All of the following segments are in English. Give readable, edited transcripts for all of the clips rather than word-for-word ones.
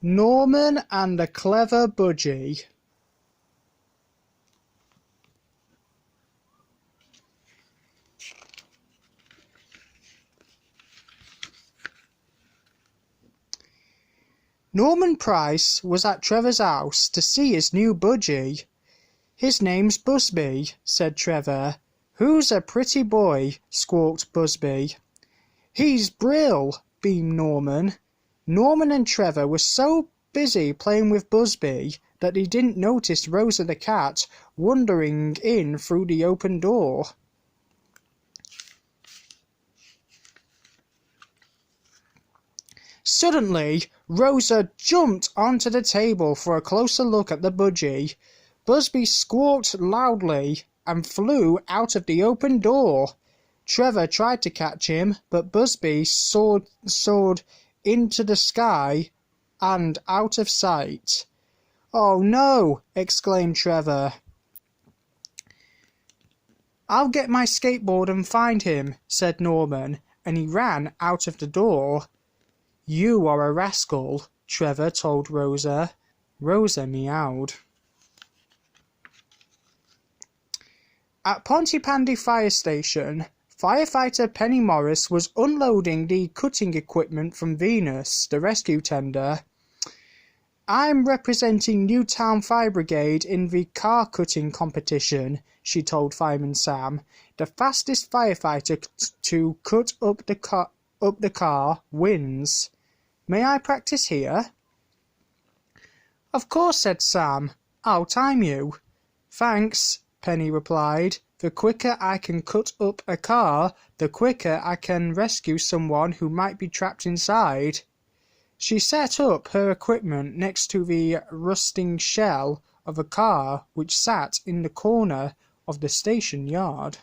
Norman and the Clever Budgie. Norman Price was at Trevor's house to see his new budgie. "His name's Busby," said Trevor. "Who's a pretty boy?" squawked Busby. "He's Brill," beamed Norman. Norman and Trevor were so busy playing with Busby that they didn't notice Rosa the cat wandering in through the open door. Suddenly, Rosa jumped onto the table for a closer look at the budgie. Busby squawked loudly and flew out of the open door. Trevor tried to catch him, but Busby soared into the sky and out of sight. "Oh no!" exclaimed Trevor. "I'll get my skateboard and find him," said Norman, and he ran out of the door. "You are a rascal," Trevor told Rosa. Rosa meowed. At Pontypandy Fire Station, firefighter Penny Morris was unloading the cutting equipment from Venus, the rescue tender. "I'm representing Newtown Fire Brigade in the car cutting competition," she told Fireman Sam. "The fastest firefighter to cut up the car wins. May I practice here?" "Of course," said Sam. "I'll time you." "Thanks," Penny replied. "The quicker I can cut up a car, the quicker I can rescue someone who might be trapped inside." She set up her equipment next to the rusting shell of a car which sat in the corner of the station yard.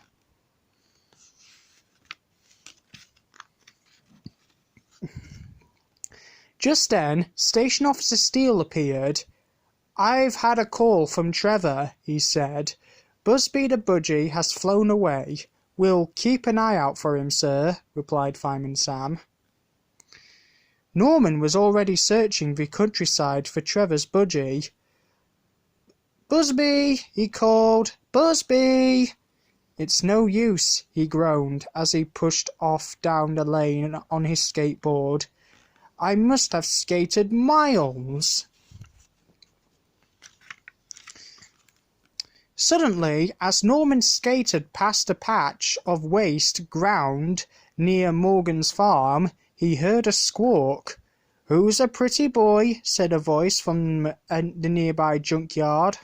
Just then, Station Officer Steele appeared. "I've had a call from Trevor," he said. "Busby the budgie has flown away." "We'll keep an eye out for him, sir," replied Fireman Sam. Norman was already searching the countryside for Trevor's budgie. "Busby!" he called. "Busby!" "It's no use," he groaned as he pushed off down the lane on his skateboard. "I must have skated miles." Suddenly, as Norman skated past a patch of waste ground near Morgan's farm, he heard a squawk. "Who's a pretty boy?" said a voice from the nearby junkyard.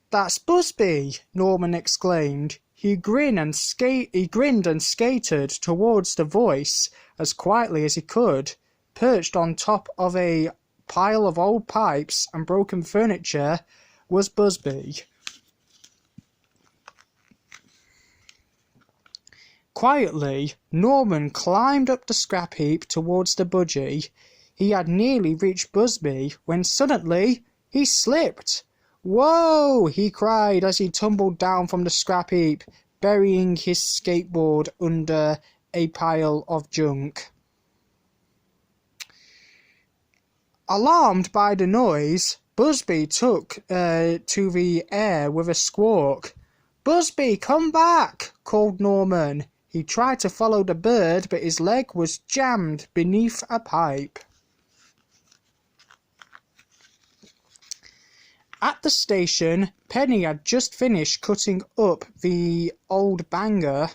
"That's Busby!" Norman exclaimed. He grinned and skated towards the voice as quietly as he could. Perched on top of a pile of old pipes and broken furniture was Busby. Quietly, Norman climbed up the scrap heap towards the budgie. He had nearly reached Busby when suddenly he slipped. "Whoa!" he cried as he tumbled down from the scrap heap, burying his skateboard under a pile of junk. Alarmed by the noise, Busby took to the air with a squawk. "Busby, come back!" called Norman. He tried to follow the bird, but his leg was jammed beneath a pipe. At the station, Penny had just finished cutting up the old banger.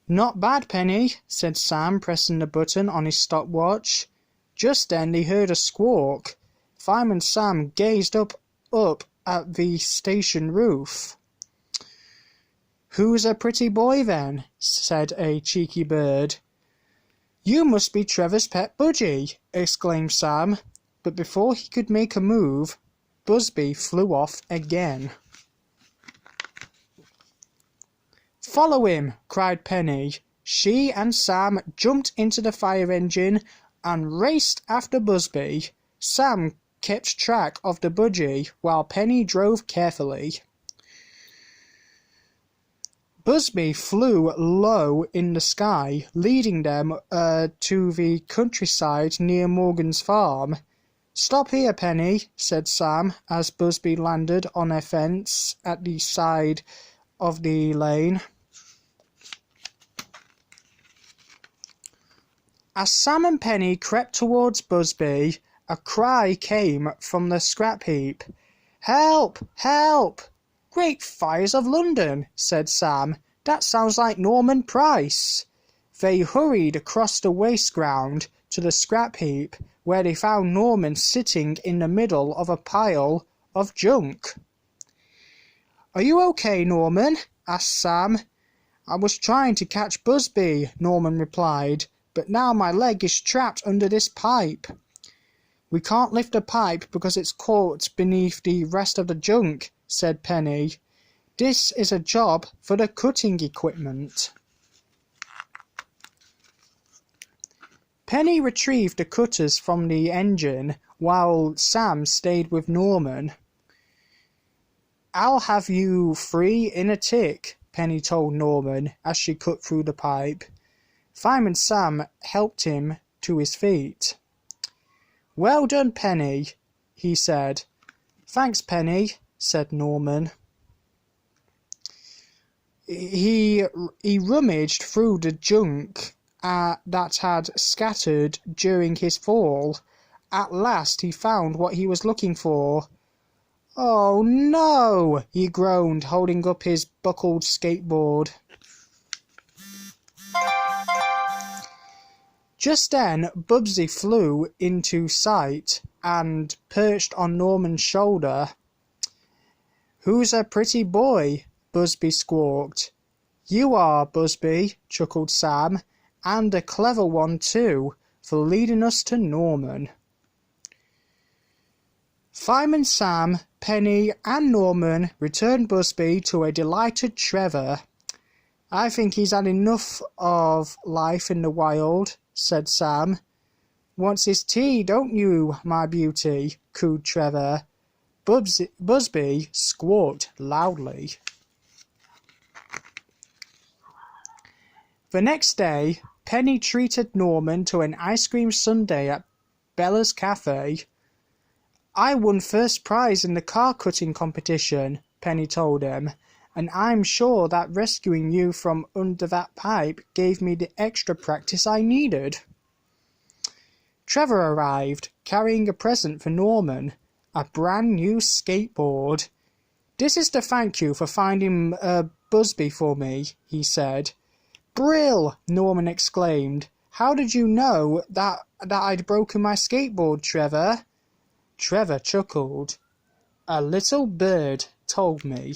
"Not bad, Penny," said Sam, pressing the button on his stopwatch. Just then they heard a squawk. Fireman Sam gazed up at the station roof. "Who's a pretty boy then?" said a cheeky bird. "You must be Trevor's pet budgie," exclaimed Sam, but before he could make a move, Busby flew off again. "Follow him!" cried Penny. She and Sam jumped into the fire engine and raced after Busby. Sam kept track of the budgie while Penny drove carefully. Busby flew low in the sky, leading them to the countryside near Morgan's farm. "Stop here, Penny," said Sam, as Busby landed on a fence at the side of the lane. As Sam and Penny crept towards Busby, a cry came from the scrap heap. "Help! Help! Great fires of London," said Sam. "That sounds like Norman Price." They hurried across the waste ground to the scrap heap, where they found Norman sitting in the middle of a pile of junk. "Are you okay, Norman?" asked Sam. "I was trying to catch Busby," Norman replied, "but now my leg is trapped under this pipe." "We can't lift the pipe because it's caught beneath the rest of the junk," said Penny. "This is a job for the cutting equipment." Penny retrieved the cutters from the engine while Sam stayed with Norman. "I'll have you free in a tick," Penny told Norman as she cut through the pipe. Fireman Sam helped him to his feet. "Well done, Penny," he said. "Thanks, Penny," said Norman. He rummaged through the junk that had scattered during his fall. At last he found what he was looking for. "Oh no!" he groaned, holding up his buckled skateboard. Just then Busby flew into sight and perched on Norman's shoulder. "Who's a pretty boy?" Busby squawked. "You are, Busby," chuckled Sam, "and a clever one too, for leading us to Norman." Fireman Sam, Penny and Norman returned Busby to a delighted Trevor. "I think he's had enough of life in the wild," said Sam. "Wants his tea, don't you, my beauty?" cooed Trevor. Busby squawked loudly. The next day, Penny treated Norman to an ice cream sundae at Bella's Cafe. "I won first prize in the car cutting competition," Penny told him, "and I'm sure that rescuing you from under that pipe gave me the extra practice I needed." Trevor arrived, carrying a present for Norman, a brand new skateboard. "This is to thank you for finding Busby for me," he said. "Brill!" Norman exclaimed. "How did you know that I'd broken my skateboard, Trevor?" Trevor chuckled. "A little bird told me."